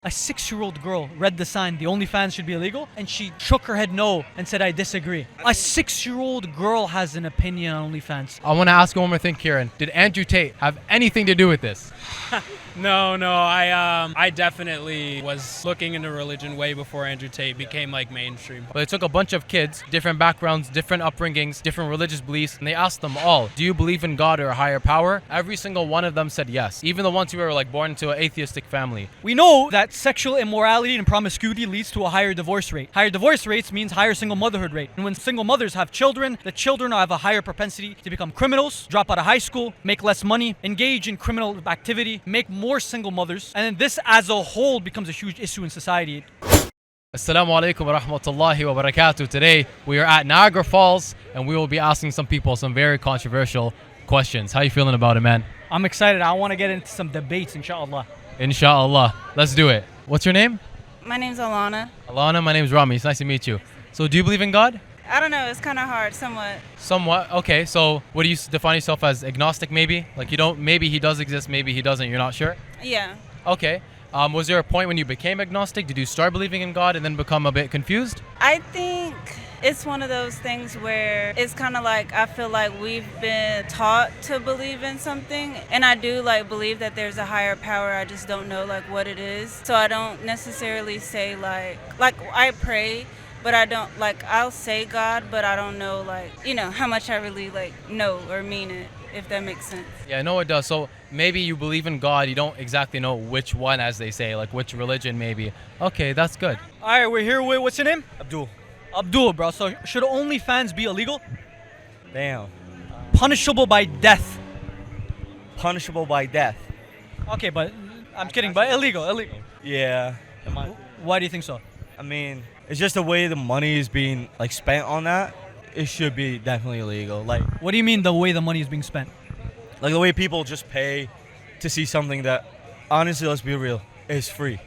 A 6-year-old girl read the sign, the OnlyFans should be illegal, and she shook her head no and said, I disagree. A 6-year-old girl has an opinion on OnlyFans. I want to ask you one more thing, Kieran. Did Andrew Tate have anything to do with this? No, I definitely was looking into religion way before Andrew Tate became like mainstream. But they took a bunch of kids, different backgrounds, different upbringings, different religious beliefs, and they asked them all, do you believe in God or a higher power? Every single one of them said yes. Even the ones who were like born into an atheistic family. We know that sexual immorality and promiscuity leads to a higher divorce rate. Higher divorce rates means higher single motherhood rate. And when single mothers have children, the children have a higher propensity to become criminals, drop out of high school, make less money, engage in criminal activity, make more single mothers. And then this as a whole becomes a huge issue in society. Assalamu alaikum wa rahmatullahi wa barakatuh. Today we are at Niagara Falls and we will be asking some people some very controversial questions. How you feeling about it, man? I'm excited. I want to get into some debates, inshallah. Inshallah. Let's do it. What's your name? My name's Alana. Alana, my name's Rami. It's nice to meet you. So do you believe in God? I don't know, it's kind of hard, somewhat. Somewhat. Okay, so what do you define yourself as? Agnostic maybe? Like you don't, maybe he does exist, maybe he doesn't, you're not sure? Yeah. Okay. Was there a point when you became agnostic? Did you start believing in God and then become a bit confused? I think it's one of those things where it's kind of like I feel like we've been taught to believe in something, and I do like believe that there's a higher power. I just don't know like what it is. So I don't necessarily say like I pray, but I don't like I'll say God, but I don't know like, you know, how much I really like know or mean it, if that makes sense. Yeah, no, it does. So maybe you believe in God, you don't exactly know which one, as they say, like which religion maybe. Okay, that's good. All right, we're here with, what's your name? Abdul. Abdul, bro. So should OnlyFans be illegal? Damn. Punishable by death. Punishable by death. Okay, but I'm kidding, but illegal. Yeah. Why do you think so? I mean, it's just the way the money is being like spent on that. It should be definitely illegal. Like What do you mean the way the money is being spent? the way people just pay to see something that, honestly, let's be real, is free.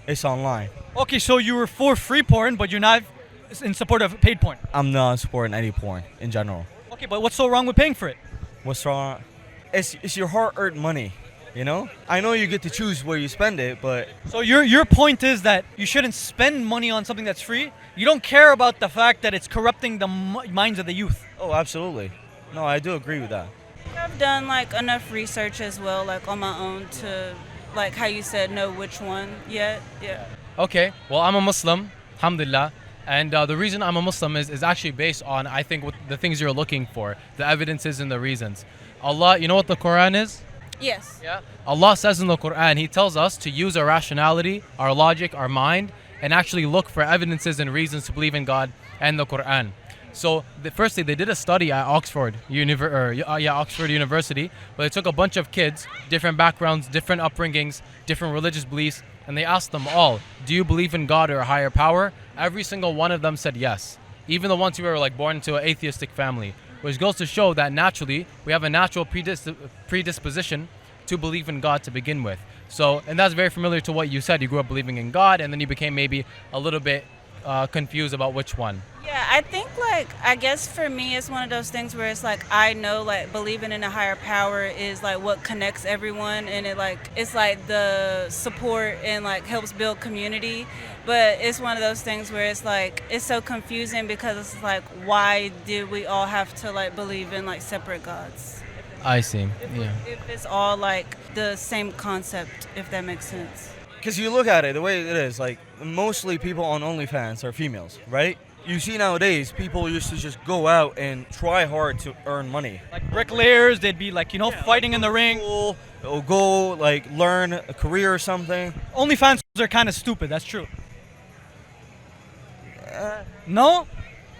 It's online. Okay, so you were for free porn, but you're not in support of paid porn. I'm not supporting any porn in general. Okay, but what's so wrong with paying for it? What's wrong? It's your hard-earned money, you know? I know you get to choose where you spend it, but So your point is that you shouldn't spend money on something that's free? You don't care about the fact that it's corrupting the minds of the youth? oh, absolutely. No, I do agree with that. I've done like enough research as well, like on my own to, like how you said, know which one yet. Yeah. Okay, well, I'm a Muslim, alhamdulillah. And the reason I'm a Muslim is actually based on, I think, what the things you're looking for, the evidences and the reasons. Allah, you know what the Quran is? Yes. Yeah. Allah says in the Quran, He tells us to use our rationality, our logic, our mind, and actually look for evidences and reasons to believe in God and the Quran. So, firstly, they did a study at Oxford University, where they took a bunch of kids, different backgrounds, different upbringings, different religious beliefs, and they asked them all, do you believe in God or a higher power? Every single one of them said yes. Even the ones who were like born into an atheistic family, which goes to show that naturally we have a natural predisposition to believe in God to begin with. So, and that's very familiar to what you said. You grew up believing in God, and then you became maybe a little bit confused about which one. Yeah, I think like I guess for me it's one of those things where it's like I know like believing in a higher power is like what connects everyone, and it's like the support and like helps build community. But it's one of those things where it's like it's so confusing because it's like why did we all have to like believe in like separate gods? I see. Yeah. If it's all like the same concept, if that makes sense. Because you look at it, the way it is, like, mostly people on OnlyFans are females, right? You see nowadays, people used to just go out and try hard to earn money. Like bricklayers, they'd be like, fighting in the ring. Or go, like, learn a career or something. OnlyFans are kind of stupid, that's true. No?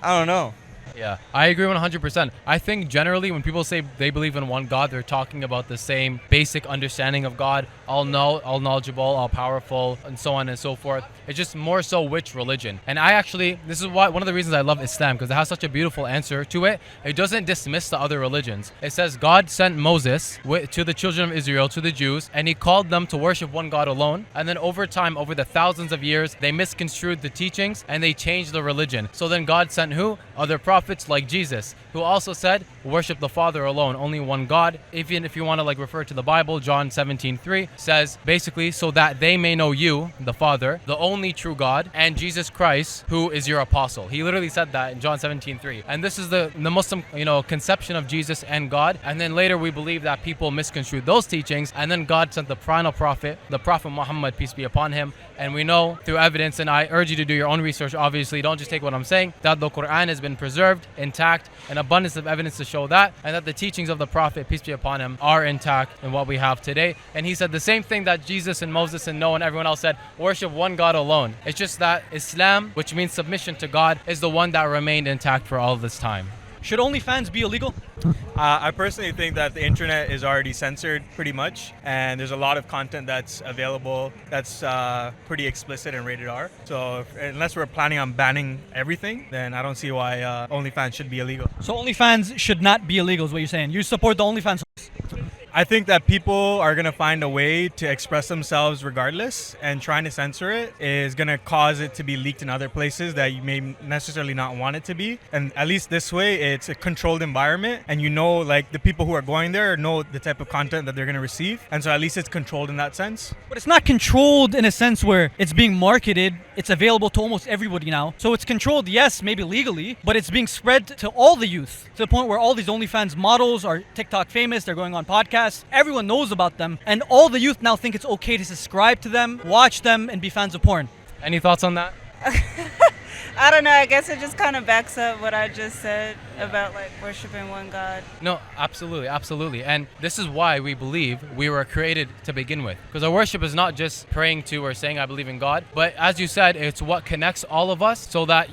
I don't know. Yeah, I agree 100%. I think generally when people say they believe in one God, they're talking about the same basic understanding of God, all knowledgeable, all powerful, and so on and so forth. It's just more so which religion. And this is why one of the reasons I love Islam, because it has such a beautiful answer to it. It doesn't dismiss the other religions. It says God sent Moses to the children of Israel, to the Jews, and he called them to worship one God alone. And then over time, over the thousands of years, they misconstrued the teachings and they changed the religion. So then God sent who? Other prophets. prophets like Jesus, who also said, worship the Father alone, only one God. Even if you want to like refer to the Bible, John 17:3 says basically, so that they may know you, the Father, the only true God, and Jesus Christ, who is your apostle. He literally said that in John 17:3. And this is the Muslim, conception of Jesus and God. And then later we believe that people misconstrued those teachings, and then God sent the final prophet, the Prophet Muhammad, peace be upon him. And we know through evidence, and I urge you to do your own research, obviously, don't just take what I'm saying, that the Quran has been preserved, intact, an abundance of evidence to show that, and that the teachings of the Prophet, peace be upon him, are intact in what we have today. And he said the same thing that Jesus and Moses and Noah and everyone else said, worship one God alone. It's just that Islam, which means submission to God, is the one that remained intact for all this time. Should OnlyFans be illegal? I personally think that the internet is already censored pretty much, and there's a lot of content that's available that's pretty explicit and rated R. So unless we're planning on banning everything, then I don't see why OnlyFans should be illegal. So OnlyFans should not be illegal is what you're saying. You support the OnlyFans. I think that people are going to find a way to express themselves regardless, and trying to censor it is going to cause it to be leaked in other places that you may necessarily not want it to be. And at least this way, it's a controlled environment, and like the people who are going there know the type of content that they're going to receive. And so at least it's controlled in that sense. But it's not controlled in a sense where it's being marketed. It's available to almost everybody now. So it's controlled, yes, maybe legally, but it's being spread to all the youth, to the point where all these OnlyFans models are TikTok famous. They're going on podcasts. Everyone knows about them, and all the youth now think it's okay to subscribe to them, watch them, and be fans of porn. Any thoughts on that? I don't know. I guess it just kind of backs up what I just said about like worshiping one God. No, absolutely. And this is why we believe we were created to begin with. Because our worship is not just praying to or saying I believe in God, but as you said, it's what connects all of us so that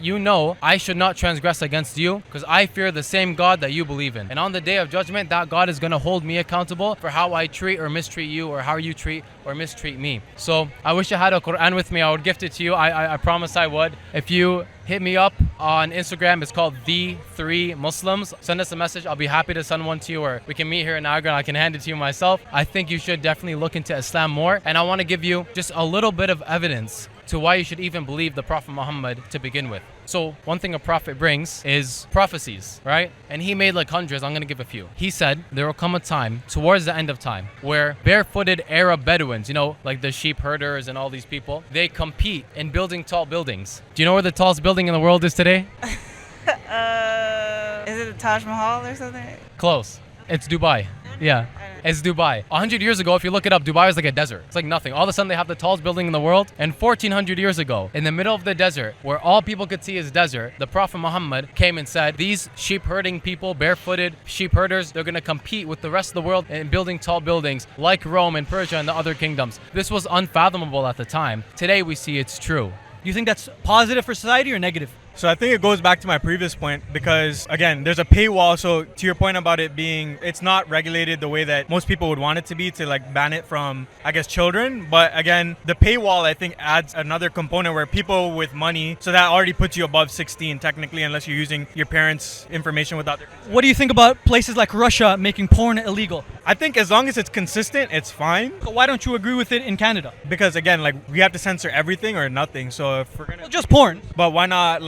I should not transgress against you because I fear the same God that you believe in. And on the day of judgment, that God is going to hold me accountable for how I treat or mistreat you or how you treat or mistreat me. So I wish I had a Quran with me. I would gift it to you. I promise I would. If you hit me up on Instagram, it's called The3Muslims. Send us a message. I'll be happy to send one to you, or we can meet here in Niagara and I can hand it to you myself. I think you should definitely look into Islam more. And I want to give you just a little bit of evidence to why you should even believe the Prophet Muhammad to begin with. So one thing a prophet brings is prophecies, right? And he made like hundreds. I'm going to give a few. He said there will come a time towards the end of time where barefooted Arab Bedouins, like the sheep herders and all these people, they compete in building tall buildings. Do you know where the tallest building in the world is today? Is it the Taj Mahal or something? Close. It's Dubai. Yeah. It's Dubai. 100 years ago, if you look it up, Dubai was like a desert. It's like nothing. All of a sudden, they have the tallest building in the world. And 1400 years ago, in the middle of the desert, where all people could see is desert, the Prophet Muhammad came and said, these sheep herding people, barefooted sheep herders, they're going to compete with the rest of the world in building tall buildings like Rome and Persia and the other kingdoms. This was unfathomable at the time. Today, we see it's true. Do you think that's positive for society or negative? So I think it goes back to my previous point because, again, there's a paywall. So to your point about it being, it's not regulated the way that most people would want it to be, to like ban it from, I guess, children. But again, the paywall, I think, adds another component where people with money, so that already puts you above 16 technically, unless you're using your parents' information without their consent. What do you think about places like Russia making porn illegal? I think as long as it's consistent, it's fine. So why don't you agree with it in Canada? Because again, like we have to censor everything or nothing. So if we're gonna just porn. But why not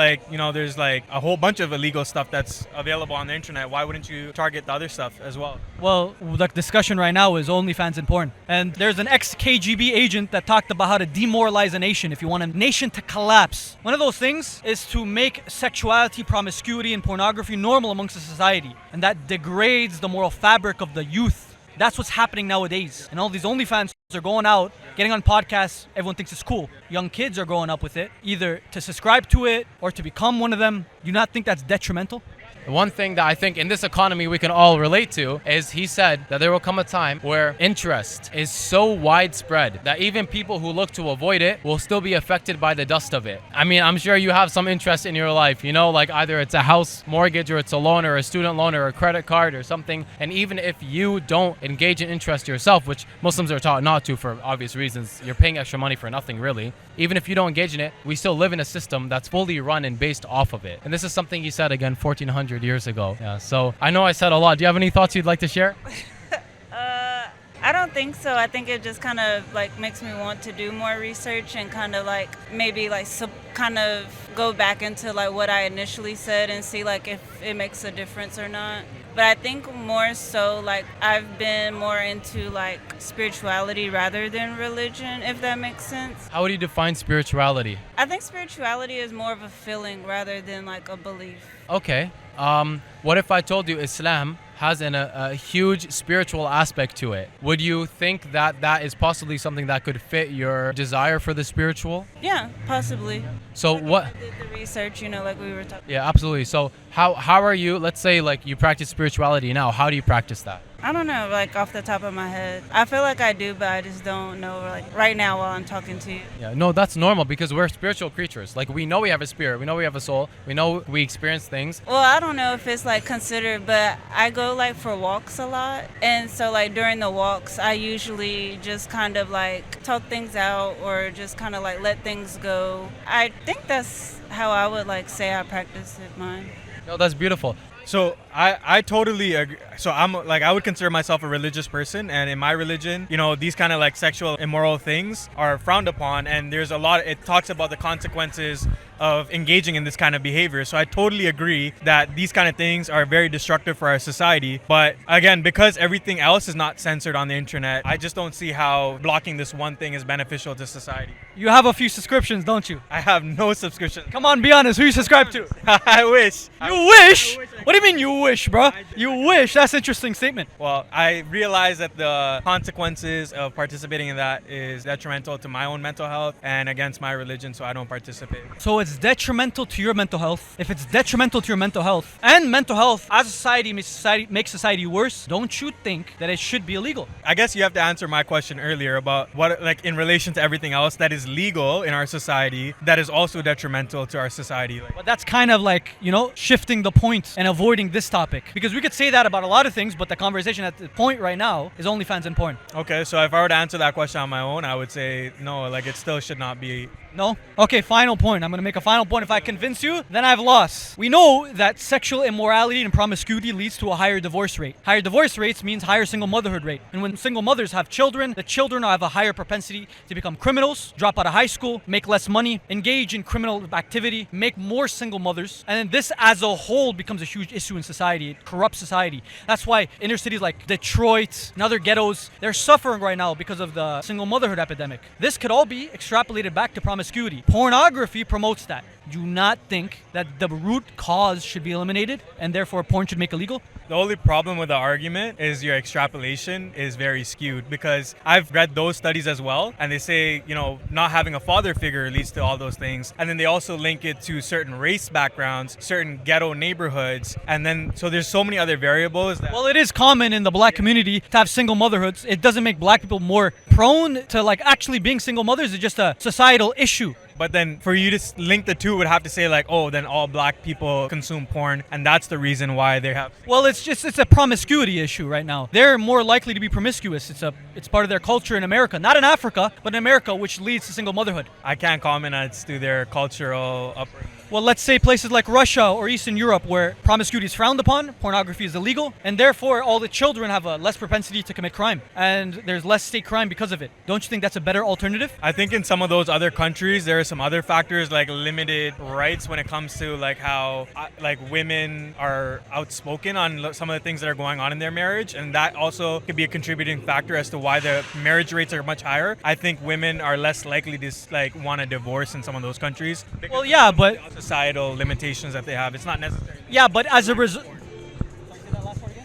there's like a whole bunch of illegal stuff that's available on the internet. Why wouldn't you target the other stuff as well? Well, the discussion right now is OnlyFans and porn. And there's an ex-KGB agent that talked about how to demoralize a nation if you want a nation to collapse. One of those things is to make sexuality, promiscuity, and pornography normal amongst the society. And that degrades the moral fabric of the youth. That's what's happening nowadays. And all these OnlyFans are going out, getting on podcasts. Everyone thinks it's cool. Young kids are growing up with it, either to subscribe to it or to become one of them. Do you not think that's detrimental? One thing that I think in this economy we can all relate to is he said that there will come a time where interest is so widespread that even people who look to avoid it will still be affected by the dust of it. I mean, I'm sure you have some interest in your life, like either it's a house mortgage or it's a loan or a student loan or a credit card or something. And even if you don't engage in interest yourself, which Muslims are taught not to for obvious reasons, you're paying extra money for nothing really. Even if you don't engage in it, we still live in a system that's fully run and based off of it. And this is something he said again 1400 years ago. Yeah, so I know I said a lot. Do you have any thoughts you'd like to share? I don't think so. I think it just kind of like makes me want to do more research and kind of like maybe like kind of go back into like what I initially said and see like if it makes a difference or not. But I think more so like I've been more into like spirituality rather than religion, if that makes sense. How would you define spirituality? I think spirituality is more of a feeling rather than like a belief. Okay. What if I told you Islam has a huge spiritual aspect to it? Would you think that that is possibly something that could fit your desire for the spiritual? Yeah, possibly. So what? I did the research, like we were talking. Yeah, absolutely. So how are you? Let's say like you practice spirituality now. How do you practice that? I don't know, like off the top of my head. I feel like I do, but I just don't know like right now while I'm talking to you. Yeah, no, that's normal because we're spiritual creatures. Like we know we have a spirit, we know we have a soul, we know we experience things. Well, I don't know if it's like considered, but I go like for walks a lot. And so like during the walks, I usually just kind of like talk things out or just kind of like let things go. I think that's how I would like say I practice it mine. No, that's beautiful. So I totally agree. So I'm like, I would consider myself a religious person, and in my religion, these kind of like sexual immoral things are frowned upon, and there's a lot, it talks about the consequences of engaging in this kind of behavior. So I totally agree that these kind of things are very destructive for our society. But again, because everything else is not censored on the internet, I just don't see how blocking this one thing is beneficial to society. You have a few subscriptions, don't you? I have no subscription. Come on, be honest. Who you subscribe to? I wish. You wish? What do you mean you wish, bro? You wish? That's an interesting statement. Well, I realize that the consequences of participating in that is detrimental to my own mental health and against my religion, so I don't participate. So it's detrimental to your mental health. If it's detrimental to your mental health, and mental health as a society makes society worse, don't you think that it should be illegal? I guess you have to answer my question earlier about what, like, in relation to everything else that is legal in our society, that is also detrimental to our society. But that's kind of like, shifting the point and avoiding this topic. Because we could say that about a lot of things, but the conversation at the point right now is OnlyFans and porn. Okay, so if I were to answer that question on my own, I would say no, like it still should not be. No? Okay, final point. I'm going to make a final point. If I convince you, then I've lost. We know that sexual immorality and promiscuity leads to a higher divorce rate. Higher divorce rates means higher single motherhood rate. And when single mothers have children, the children have a higher propensity to become criminals, drop out of high school, make less money, engage in criminal activity, make more single mothers. And then this as a whole becomes a huge issue in society. It corrupts society. That's why inner cities like Detroit and other ghettos, they're suffering right now because of the single motherhood epidemic. This could all be extrapolated back to promiscuity. Pornography promotes that. Do you not think that the root cause should be eliminated and therefore porn should make illegal? The only problem with the argument is your extrapolation is very skewed, because I've read those studies as well, and they say, not having a father figure leads to all those things. And then they also link it to certain race backgrounds, certain ghetto neighborhoods. And then, so there's so many other variables. Well, it is common in the black community to have single motherhoods. It doesn't make black people more prone to like actually being single mothers. It's just a societal issue. But then for you to link the two would have to say like, oh, then all black people consume porn, and that's the reason why they have. Well, it's a promiscuity issue right now. They're more likely to be promiscuous. It's part of their culture in America, not in Africa, but in America, which leads to single motherhood. I can't comment as to their cultural upbringing. Well, let's say places like Russia or Eastern Europe where promiscuity is frowned upon, pornography is illegal, and therefore all the children have a less propensity to commit crime, and there's less state crime because of it. Don't you think that's a better alternative? I think in some of those other countries, there are some other factors like limited rights when it comes to like how like women are outspoken on some of the things that are going on in their marriage, and that also could be a contributing factor as to why the marriage rates are much higher. I think women are less likely to like want a divorce in some of those countries. Well, yeah, but societal limitations that they have. It's not necessary. Yeah, but as a result.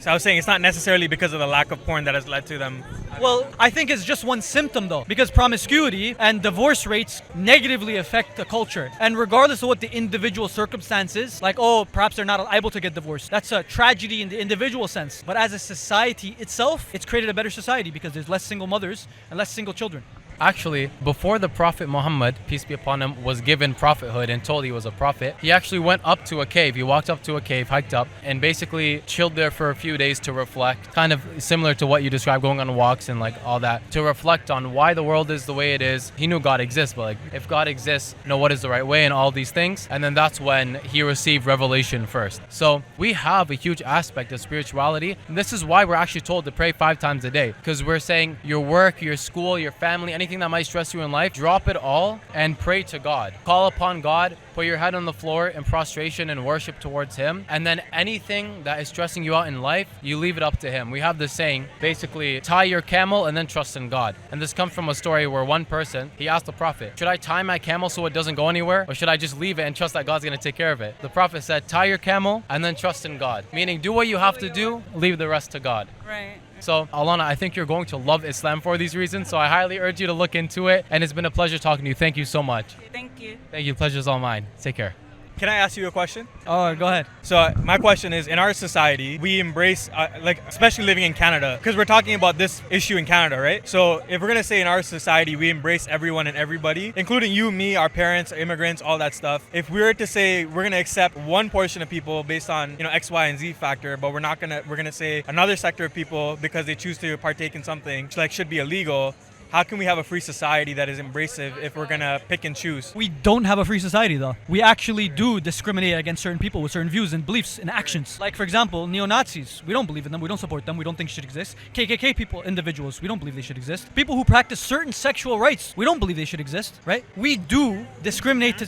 So I was saying it's not necessarily because of the lack of porn that has led to them. Well, I think it's just one symptom though, because promiscuity and divorce rates negatively affect the culture. And regardless of what the individual circumstances, like, perhaps they're not able to get divorced. That's a tragedy in the individual sense. But as a society itself, it's created a better society because there's less single mothers and less single children. Actually, before the Prophet Muhammad, peace be upon him, was given prophethood and told he was a prophet, he actually went up to a cave. He walked up to a cave, hiked up, and basically chilled there for a few days to reflect. Kind of similar to what you described, going on walks and like all that, to reflect on why the world is the way it is. He knew God exists, but like if God exists, know what is the right way and all these things. And then that's when he received revelation first. So we have a huge aspect of spirituality. And this is why we're actually told to pray 5 times a day, because we're saying your work, your school, your family, anything that might stress you in life, drop it all and pray to God. Call upon God, put your head on the floor in prostration and worship towards him. And then anything that is stressing you out in life, you leave it up to him. We have this saying, basically, tie your camel and then trust in God. And this comes from a story where one person, he asked the Prophet, should I tie my camel so it doesn't go anywhere? Or should I just leave it and trust that God's going to take care of it? The Prophet said, tie your camel and then trust in God. Meaning, do what you have to do, leave the rest to God. Right. So, Alana, I think you're going to love Islam for these reasons. So I highly urge you to look into it. And it's been a pleasure talking to you. Thank you so much. Thank you. Thank you. Pleasure's all mine. Take care. Can I ask you a question? Oh, go ahead. So my question is, in our society, we embrace, like, especially living in Canada, because we're talking about this issue in Canada, right? So if we're going to say in our society, we embrace everyone and everybody, including you, me, our parents, immigrants, all that stuff. If we were to say we're going to accept one portion of people based on, X, Y, and Z factor, but we're going to say another sector of people because they choose to partake in something like should be illegal, how can we have a free society that is embracive if we're going to pick and choose? We don't have a free society, though. We actually do discriminate against certain people with certain views and beliefs and actions. Like, for example, neo-Nazis. We don't believe in them. We don't support them. We don't think should exist. KKK people, individuals. We don't believe they should exist. People who practice certain sexual rights. We don't believe they should exist, right? We do discriminate to...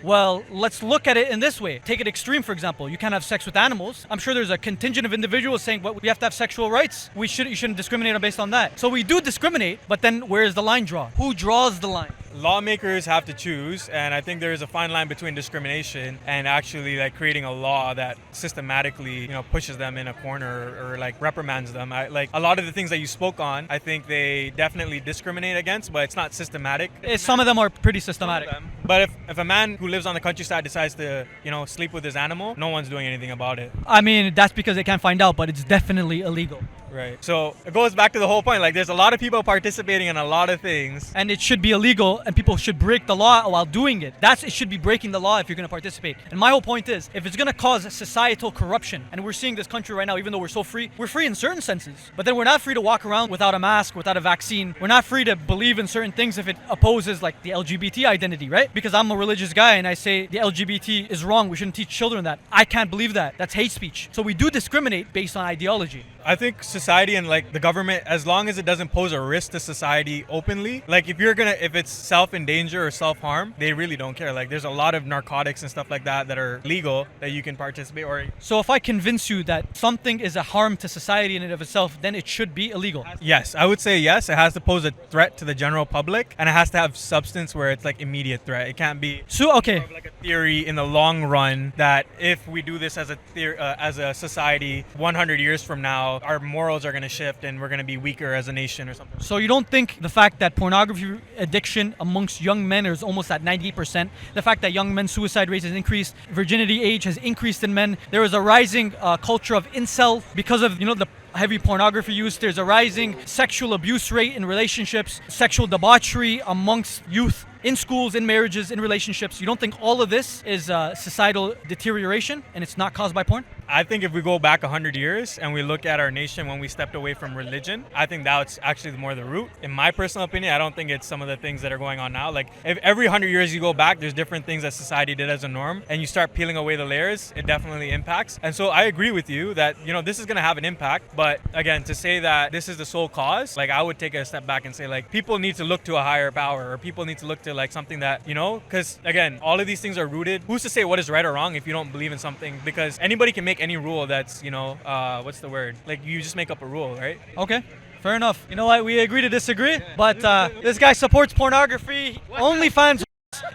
Well, let's look at it in this way. Take it extreme, for example. You can't have sex with animals. I'm sure there's a contingent of individuals saying, well, we have to have sexual rights. You shouldn't discriminate based on that. So we do discriminate, but then where is the line drawn? Who draws the line? Lawmakers have to choose, and I think there is a fine line between discrimination and actually like creating a law that systematically, pushes them in a corner or like reprimands them. Like a lot of the things that you spoke on, I think they definitely discriminate against, but it's not systematic. Some of them are pretty systematic. But if a man who lives on the countryside decides to, sleep with his animal, no one's doing anything about it. I mean, that's because they can't find out, but it's definitely illegal. Right. So it goes back to the whole point. Like, there's a lot of people participating in a lot of things. And it should be illegal, and people should break the law while doing it. It should be breaking the law if you're going to participate. And my whole point is, if it's going to cause societal corruption, and we're seeing this country right now, even though we're so free, we're free in certain senses. But then we're not free to walk around without a mask, without a vaccine. We're not free to believe in certain things if it opposes, like, the LGBT identity, right? Because I'm a religious guy, and I say the LGBT is wrong. We shouldn't teach children that. I can't believe that. That's hate speech. So we do discriminate based on ideology. I think society and like the government, as long as it doesn't pose a risk to society openly, like if it's self-endanger or self-harm, they really don't care. Like there's a lot of narcotics and stuff like that are legal that you can participate or. So if I convince you that something is a harm to society in and of itself, then it should be illegal. Yes, I would say yes. It has to pose a threat to the general public, and it has to have substance where it's like immediate threat. It can't be okay. Like a theory in the long run that if we do this as a society 100 years from now, our morals are going to shift and we're going to be weaker as a nation or something. So you don't think the fact that pornography addiction amongst young men is almost at 90%, the fact that young men's suicide rates has increased, virginity age has increased in men, there is a rising culture of incel because of, the heavy pornography use, there's a rising sexual abuse rate in relationships, sexual debauchery amongst youth, in schools, in marriages, in relationships. You don't think all of this is societal deterioration and it's not caused by porn? I think if we go back 100 years and we look at our nation when we stepped away from religion, I think that's actually more the root. In my personal opinion, I don't think it's some of the things that are going on now. Like if every 100 years you go back, there's different things that society did as a norm and you start peeling away the layers, it definitely impacts. And so I agree with you that, this is going to have an impact. But again, to say that this is the sole cause, like I would take a step back and say like people need to look to a higher power or people need to look to like something that, because again, all of these things are rooted. Who's to say what is right or wrong if you don't believe in something? Because anybody can make any rule that's, what's the word? Like you just make up a rule, right? Okay. Fair enough. You know what? We agree to disagree, but this guy supports pornography. OnlyFans.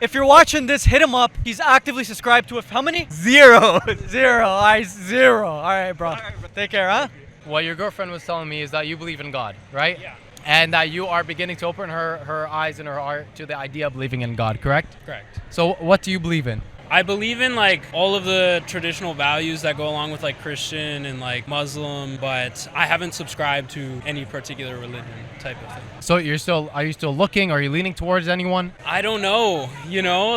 If you're watching this, hit him up. He's actively subscribed to it. How many? Zero. Zero. All right, bro. Take care, huh? What your girlfriend was telling me is that you believe in God, right? Yeah. And that you are beginning to open her eyes and her heart to the idea of believing in God, correct? Correct. So what do you believe in? I believe in like all of the traditional values that go along with like Christian and like Muslim, but I haven't subscribed to any particular religion. type of thing. So are you still looking? Are you leaning towards anyone? I don't know,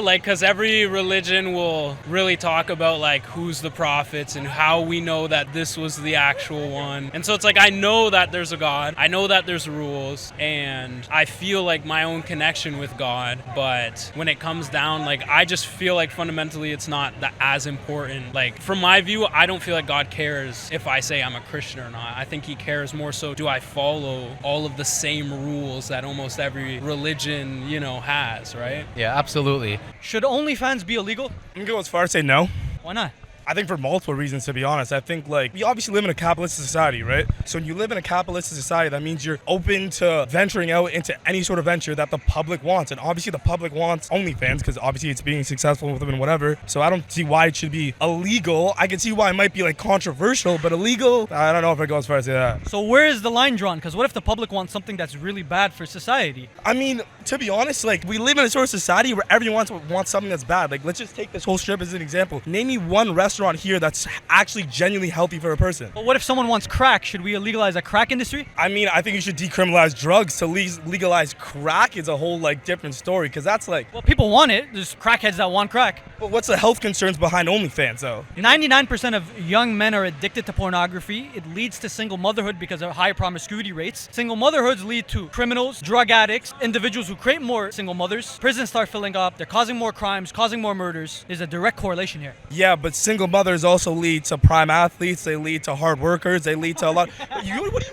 like, because every religion will really talk about, like, who's the prophets and how we know that this was the actual one. And so it's like, I know that there's a God, I know that there's rules, and I feel like my own connection with God. But when it comes down, like, I just feel like fundamentally it's not that as important. Like, from my view, I don't feel like God cares if I say I'm a Christian or not. I think he cares more so, do I follow all of the same rules that almost every religion, has, right? Yeah, absolutely. Should OnlyFans be illegal? I'm gonna go as far as say no. Why not? I think for multiple reasons, to be honest. I think, like, we obviously live in a capitalist society, right? So when you live in a capitalist society, that means you're open to venturing out into any sort of venture that the public wants. And obviously the public wants OnlyFans because obviously it's being successful with them and whatever. So I don't see why it should be illegal. I can see why it might be, like, controversial, but illegal, I don't know if I go as far as say that. So where is the line drawn? Because what if the public wants something that's really bad for society? I mean, to be honest, like, we live in a sort of society where everyone wants something that's bad. Like, let's just take this whole strip as an example. Name me one restaurant here that's actually genuinely healthy for a person. But what if someone wants crack? Should we legalize a crack industry? I mean, I think you should decriminalize drugs. To legalize crack is a whole, like, different story, because that's like... Well, people want it. There's crackheads that want crack. But what's the health concerns behind OnlyFans, though? 99% of young men are addicted to pornography. It leads to single motherhood because of high promiscuity rates. Single motherhoods lead to criminals, drug addicts, individuals who create more single mothers. Prisons start filling up. They're causing more crimes, causing more murders. There's a direct correlation here. Yeah, but single mothers also lead to prime athletes. They lead to hard workers. They lead to a lot...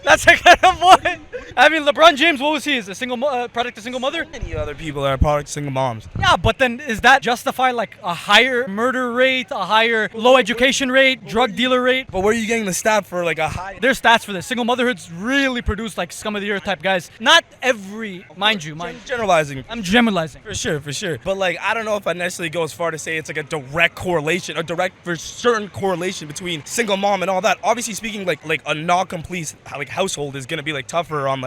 That's a kind of point. I mean, LeBron James, what was he? Is a single product of single mother? Many other people that are product of single moms. Yeah, but then is that justify like a higher murder rate, a higher low education rate, drug dealer rate? But where are you getting the stat for, like, a high... There's stats for this. Single motherhoods really produce like scum of the earth type guys. Not every, mind you. Generalizing. I'm generalizing. For sure. But, like, I don't know if I necessarily go as far to say it's like a direct correlation, a direct for certain correlation between single mom and all that. Obviously speaking, like a non-complete, like, household is gonna be, like, tougher on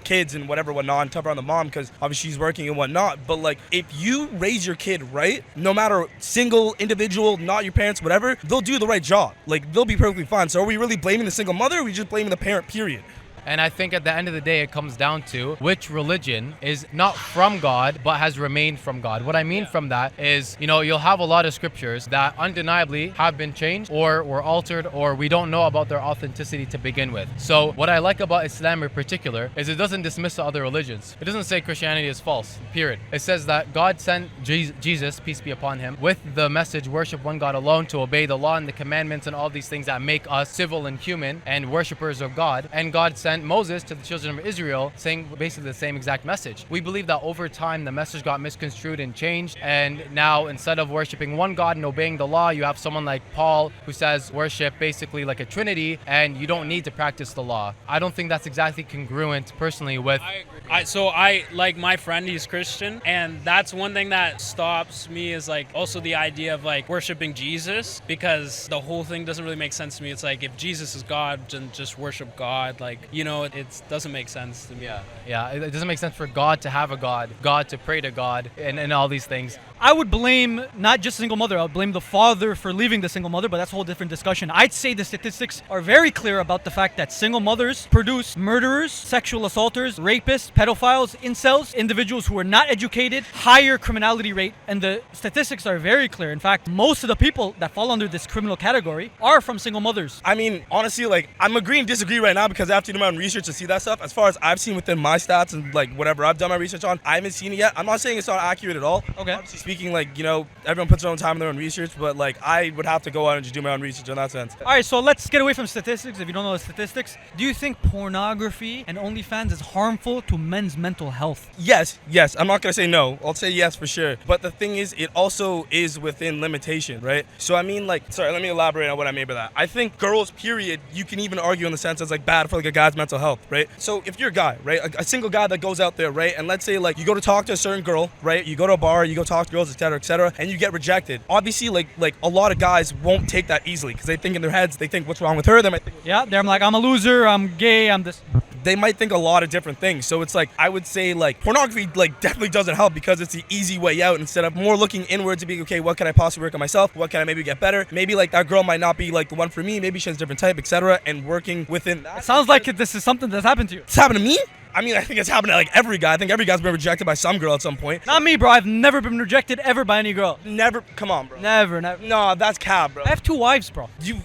kids and whatnot, and tougher on the mom because obviously she's working and whatnot. But, like, if you raise your kid right, no matter single individual, not your parents, whatever, they'll do the right job. Like, they'll be perfectly fine. So are we really blaming the single mother, or are we just blaming the parent, period? And I think at the end of the day, it comes down to which religion is not from God, but has remained from God. What I mean from that is, you'll have a lot of scriptures that undeniably have been changed or were altered, or we don't know about their authenticity to begin with. So what I like about Islam in particular is it doesn't dismiss the other religions. It doesn't say Christianity is false, period. It says that God sent Jesus, peace be upon him, with the message, worship one God alone, to obey the law and the commandments and all these things that make us civil and human and worshipers of God. And God sent Moses to the children of Israel saying basically the same exact message. We believe that over time the message got misconstrued and changed, and now instead of worshiping one God and obeying the law, you have someone like Paul who says worship basically like a trinity and you don't need to practice the law. I don't think that's exactly congruent personally with... I agree. I like my friend, he's Christian, and that's one thing that stops me is like also the idea of like worshiping Jesus, because the whole thing doesn't really make sense to me. It's like if Jesus is God, then just worship God. Like, it doesn't make sense to me. Yeah, it doesn't make sense for God to have a God to pray to God, and all these things. I would blame not just single mother, I would blame the father for leaving the single mother, but that's a whole different discussion. I'd say the statistics are very clear about the fact that single mothers produce murderers, sexual assaulters, rapists, pedophiles, incels, individuals who are not educated, higher criminality rate, and the statistics are very clear. In fact, most of the people that fall under this criminal category are from single mothers. I mean, honestly, like, I'm agreeing and disagree right now because after doing my own research to see that stuff, as far as I've seen within my stats and, like, whatever I've done my research on, I haven't seen it yet. I'm not saying it's not accurate at all. Okay. Obviously speaking, like, everyone puts their own time in their own research, but, like, I would have to go out and just do my own research in that sense. All right, so let's get away from statistics. If you don't know the statistics, do you think pornography and OnlyFans is harmful to men's mental health? Yes. I'm not going to say no. I'll say yes for sure. But the thing is, it also is within limitation, right? So, I mean, like, sorry, let me elaborate on what I mean by that. I think girls, period, you can even argue in the sense it's, like, bad for, like, a guy's mental health, right? So, if you're a guy, right, a single guy that goes out there, right, and let's say, like, you go to talk to a certain girl, right, you go to a bar, you go talk to girls, etc., and you get rejected. Obviously, like a lot of guys won't take that easily because they think in their heads, they think, what's wrong with her? They might think, they're like, I'm a loser, I'm gay, I'm this. They might think a lot of different things. So it's like, I would say, like, pornography, like, definitely doesn't help because it's the easy way out instead of more looking inwards and being, okay, what can I possibly work on myself? What can I maybe get better? Maybe, like, that girl might not be, like, the one for me. Maybe she has a different type, etc., and working within that. It sounds like this is something that's happened to you. It's happened to me? I mean, I think it's happened to like every guy. I think every guy's been rejected by some girl at some point. Not me, bro. I've never been rejected ever by any girl. Never. Come on, bro. Never. No, that's cap, bro. I have 2 wives, bro. You.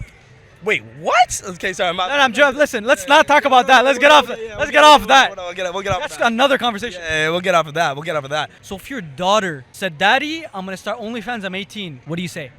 Wait, what? Okay, sorry. No, I'm just listen. Let's not talk about that. Let's get off. Let's get off that. We'll get off That's of that. another conversation. Yeah, we'll get off of that. We'll get off of that. So if your daughter said, "Daddy, I'm gonna start OnlyFans. I'm 18," what do you say?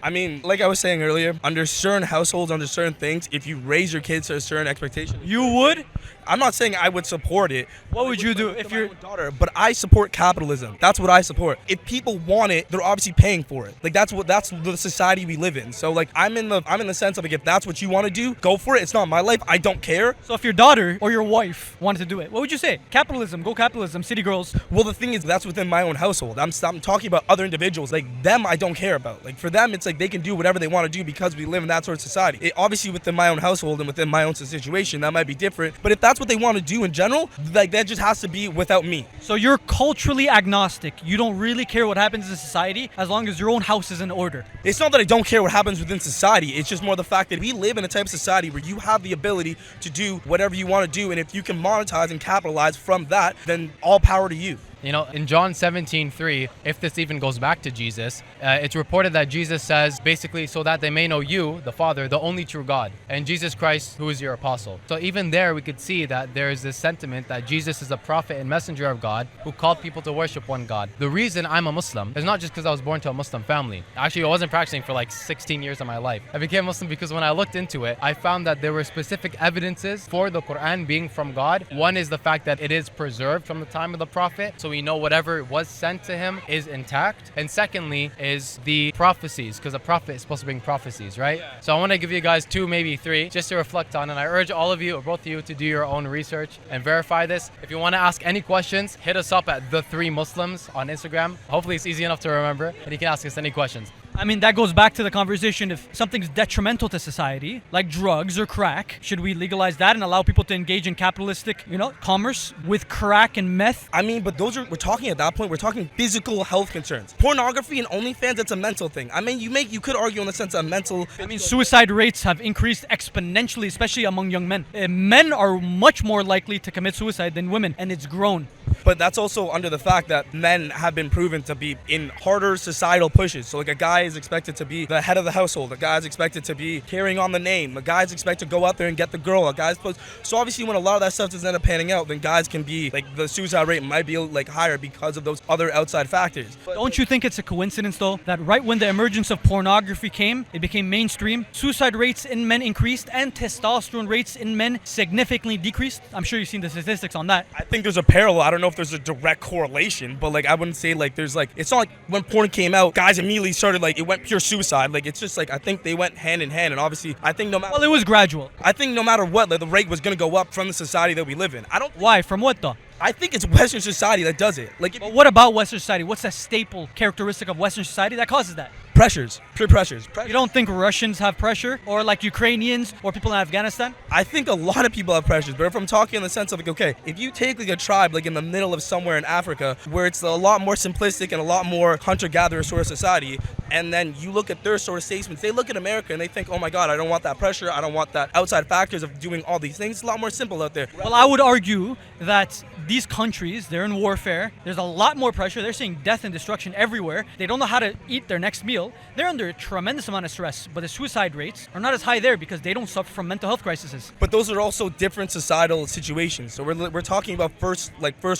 I mean, like I was saying earlier, under certain households, under certain things, if you raise your kids to a certain expectation, You would? I'm not saying I would support it. What would you do if my you're? own daughter, but I support capitalism. That's what I support. If people want it, they're obviously paying for it. Like that's the society we live in. So like I'm in the sense of like if that's what you want to do, go for it. It's not my life. I don't care. So if your daughter or your wife wanted to do it, what would you say? Capitalism, go capitalism, city girls. Well, the thing is, that's within my own household. I'm talking about other individuals. Like them, I don't care about. Like for them, it's like they can do whatever they want to do because we live in that sort of society. Obviously, within my own household and within my own situation, that might be different. But if that's what they want to do in general, like that just has to be without me. So you're culturally agnostic. You don't really care what happens in society as long as your own house is in order. It's not that I don't care what happens within society. It's just more the fact that we live in a type of society where you have the ability to do whatever you want to do. And if you can monetize and capitalize from that, then all power to you. You know, in John 17:3, if this even goes back to Jesus, it's reported that Jesus says basically so that they may know you, the Father, the only true God, and Jesus Christ, who is your apostle. So even there, we could see that there is this sentiment that Jesus is a prophet and messenger of God who called people to worship one God. The reason I'm a Muslim is not just because I was born to a Muslim family. Actually, I wasn't practicing for like 16 years of my life. I became Muslim because when I looked into it, I found that there were specific evidences for the Quran being from God. One is the fact that it is preserved from the time of the prophet, so we know whatever was sent to him is intact. And secondly is the prophecies, because a prophet is supposed to bring prophecies, right? Yeah. So I want to give you guys 2, maybe 3, just to reflect on, and I urge all of you, or both of you, to do your own research and verify this. If you want to ask any questions, hit us up at The 3 Muslims on Instagram. Hopefully it's easy enough to remember, and you can ask us any questions. I mean, that goes back to the conversation. If something's detrimental to society, like drugs or crack, should we legalize that and allow people to engage in capitalistic, commerce with crack and meth? I mean, but we're talking at that point, we're talking physical health concerns. Pornography and OnlyFans, it's a mental thing. I mean, you could argue in the sense of mental. I mean, suicide rates have increased exponentially, especially among young men. Men are much more likely to commit suicide than women, and it's grown. But that's also under the fact that men have been proven to be in harder societal pushes. So like a guy is expected to be the head of the household. A guy is expected to be carrying on the name. A guy is expected to go out there and get the girl. A guy's supposed. So obviously when a lot of that stuff doesn't end up panning out, then guys can be like the suicide rate might be like higher because of those other outside factors. Don't you think it's a coincidence though that right when the emergence of pornography came, it became mainstream, suicide rates in men increased and testosterone rates in men significantly decreased? I'm sure you've seen the statistics on that. I think there's a parallel. I don't know if there's a direct correlation, but like I wouldn't say like there's like it's not like when porn came out, guys immediately started like it went pure suicide. Like it's just like I think they went hand in hand, and obviously I think no matter. Well, it was gradual. I think no matter what, like the rate was gonna go up from the society that we live in. Why? From what though? I think it's Western society that does it. Like, But what about Western society? What's a staple characteristic of Western society that causes that? pressures, pure pressures. You don't think Russians have pressure, or like Ukrainians, or people in Afghanistan? I think a lot of people have pressures, but if I'm talking in the sense of like, okay, if you take like a tribe like in the middle of somewhere in Africa where it's a lot more simplistic and a lot more hunter-gatherer sort of society, and then you look at their sort of statements, they look at America and they think, oh my God, I don't want that pressure, I don't want that outside factors of doing all these things. It's a lot more simple out there. Well, I would argue that these countries, they're in warfare. There's a lot more pressure. They're seeing death and destruction everywhere. They don't know how to eat their next meal. They're under a tremendous amount of stress, but the suicide rates are not as high there because they don't suffer from mental health crises. But those are also different societal situations. So we're talking about first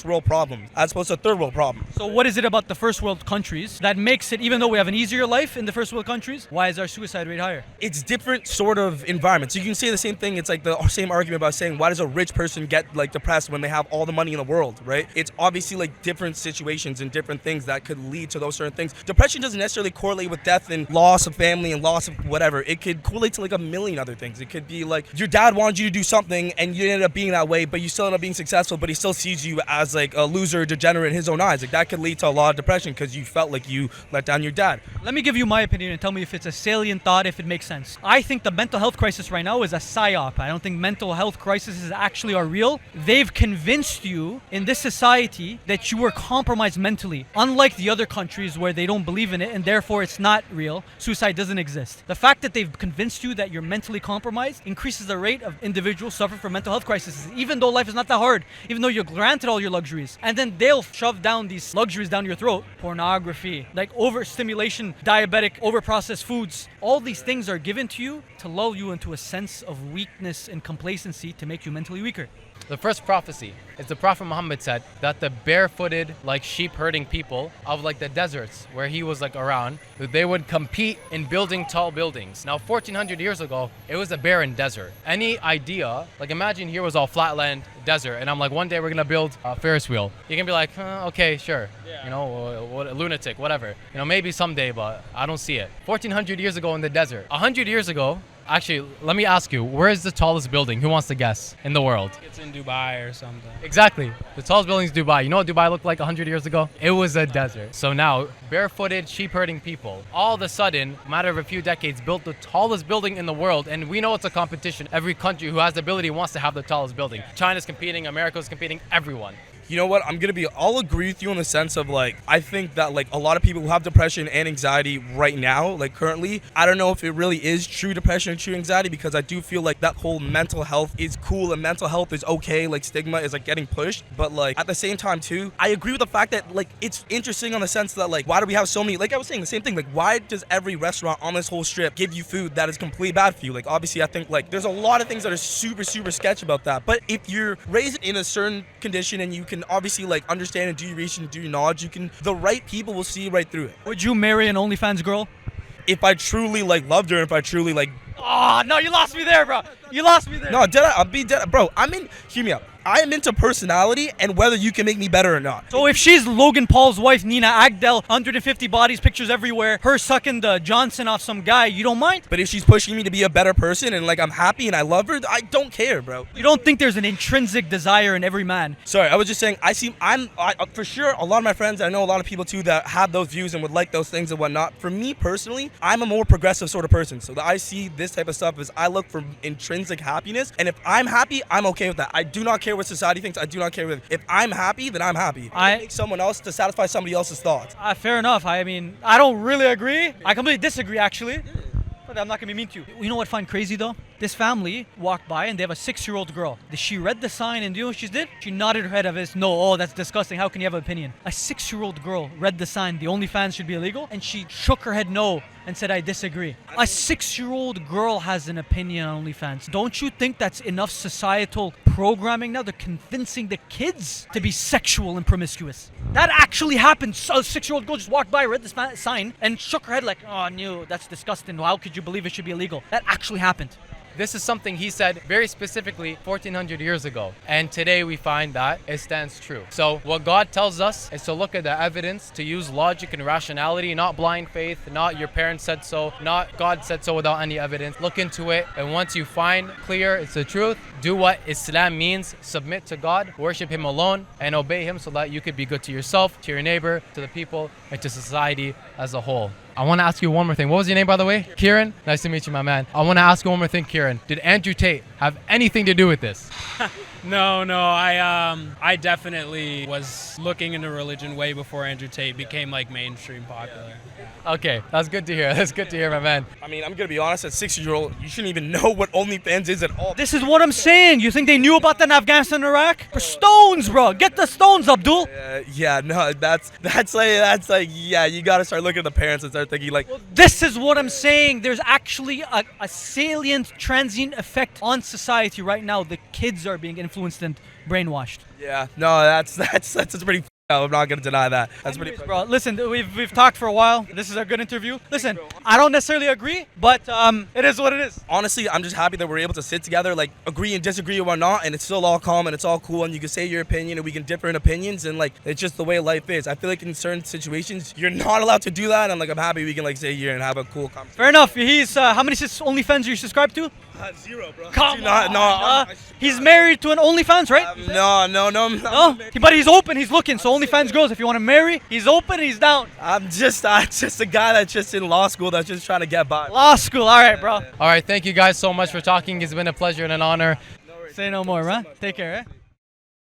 world problems as opposed to third world problems. So what is it about the first world countries that makes it, even though we have an easier life in the first world countries, why is our suicide rate higher? It's different sort of environments. You can say the same thing. It's like the same argument about saying, why does a rich person get like depressed when they have all the money in the world, right? It's obviously like different situations and different things that could lead to those certain things. Depression doesn't necessarily correlate with death and loss of family and loss of whatever. It could correlate to like a million other things. It could be like your dad wanted you to do something and you ended up being that way, but you still end up being successful, but he still sees you as like a loser, degenerate in his own eyes. Like that could lead to a lot of depression because you felt like you let down your dad. Let me give you my opinion and tell me if it's a salient thought, if it makes sense. I think the mental health crisis right now is a psyop. I don't think mental health crises actually are real. They've convinced you in this society that you were compromised mentally, unlike the other countries where they don't believe in it and therefore it's not real. Suicide doesn't exist. The fact that they've convinced you that you're mentally compromised increases the rate of individuals suffering from mental health crises, even though life is not that hard, even though you're granted all your luxuries. And then they'll shove down these luxuries down your throat. Pornography, like overstimulation, diabetic, overprocessed foods. All these things are given to you to lull you into a sense of weakness and complacency to make you mentally weaker. The first prophecy is the Prophet Muhammad said that the barefooted, like sheep herding people of like the deserts where he was like around, they would compete in building tall buildings. Now, 1400 years ago, it was a barren desert. Any idea, like imagine here was all flatland desert, and I'm like, one day we're gonna build a Ferris wheel. You can be like, okay, sure, you know, what, lunatic, whatever. You know, maybe someday, but I don't see it. 1400 years ago in the desert. 100 years ago, actually, let me ask you, where is the tallest building? Who wants to guess in the world? It's in Dubai or something. Exactly. The tallest building is Dubai. You know what Dubai looked like 100 years ago? It was a desert. So now, barefooted, sheep-herding people, all of a sudden, a matter of a few decades, built the tallest building in the world. And we know it's a competition. Every country who has the ability wants to have the tallest building. China's competing, America's competing, everyone. You know what? I'll agree with you in the sense of like, I think that like a lot of people who have depression and anxiety right now, like currently, I don't know if it really is true depression and true anxiety, because I do feel like that whole mental health is cool and mental health is okay. Like stigma is like getting pushed. But like at the same time too, I agree with the fact that like it's interesting on the sense that like, why do we have so many, like I was saying the same thing, like why does every restaurant on this whole strip give you food that is completely bad for you? Like obviously I think like there's a lot of things that are super sketch about that. But if you're raised in a certain condition and you can obviously like understand and do your research and do your knowledge, the right people will see right through it. Would you marry an OnlyFans girl? If I truly like loved her, if I truly like. Oh, no, you lost me there, bro. You lost me there. No, I'll be dead, bro. Hear me out. I am into personality and whether you can make me better or not. So if she's Logan Paul's wife, Nina Agdel, 150 bodies, pictures everywhere, her sucking the Johnson off some guy, you don't mind? But if she's pushing me to be a better person and like I'm happy and I love her, I don't care, bro. You don't think there's an intrinsic desire in every man? Sorry, I was just saying, I for sure, a lot of my friends, I know a lot of people too that have those views and would like those things and whatnot. For me personally, I'm a more progressive sort of person. So that I see this type of stuff as I look for intrinsic happiness. And if I'm happy, I'm okay with that. I do not care what society thinks. I do not care if I'm happy, then I'm happy. I make someone else to satisfy somebody else's thoughts. Fair enough. I mean, I don't really agree. I completely disagree, actually. But I'm not going to be mean to you. You know what I find crazy, though? This family walked by and they have a 6-year-old girl. She read the sign and do you know what she did? She nodded her head of this. No, oh, that's disgusting. How can you have an opinion? A 6-year-old girl read the sign, the OnlyFans should be illegal, and she shook her head no and said, I disagree. A 6-year-old girl has an opinion on OnlyFans. Don't you think that's enough societal programming now? They're convincing the kids to be sexual and promiscuous. That actually happened. So a 6-year-old girl just walked by, read this sign, and shook her head like, oh, no, that's disgusting. How could you believe it should be illegal? That actually happened. This is something he said very specifically 1400 years ago. And today we find that it stands true. So what God tells us is to look at the evidence, to use logic and rationality, not blind faith, not your parents said so, not God said so without any evidence. Look into it. And once you find clear it's the truth, do what Islam means, submit to God, worship Him alone, and obey Him so that you could be good to yourself, to your neighbor, to the people, and to society as a whole. I want to ask you one more thing. What was your name, by the way? Kieran? Nice to meet you, my man. I want to ask you one more thing, Kieran. Did Andrew Tate have anything to do with this? No, I definitely was looking into religion way before Andrew Tate became like mainstream popular. Okay, that's good to hear. That's good to hear, my man. I mean, I'm going to be honest, at 6-year-old, you shouldn't even know what OnlyFans is at all. This is what I'm saying. You think they knew about that in Afghanistan and Iraq? For stones, bro. Get the stones, Abdul. Yeah, no, that's like, yeah, you got to start looking at the parents and start thinking like. Well, this is what I'm saying. There's actually a salient, transient effect on society right now. The kids are being influenced and brainwashed. Yeah, no, that's pretty. I'm not gonna deny that. That's Anyways, pretty. bro. Listen, we've talked for a while. This is a good interview. Listen, I don't necessarily agree, but it is what it is. Honestly, I'm just happy that we're able to sit together, like agree and disagree or whatnot, and it's still all calm and it's all cool, and you can say your opinion and we can differ in opinions, and like it's just the way life is. I feel like in certain situations you're not allowed to do that, and like I'm happy we can like sit here and have a cool conversation. Fair enough. He's how many OnlyFans are you subscribed to? 0, bro. Come on. He's married to an OnlyFans, right? No. But he's open. He's looking. So OnlyFans girls, if you want to marry, he's open. He's down. I'm just a guy that's just in law school that's just trying to get by. Law school. All right, bro. All right, thank you guys so much for talking. It's been a pleasure and an honor. Say no more, man. Take care, eh?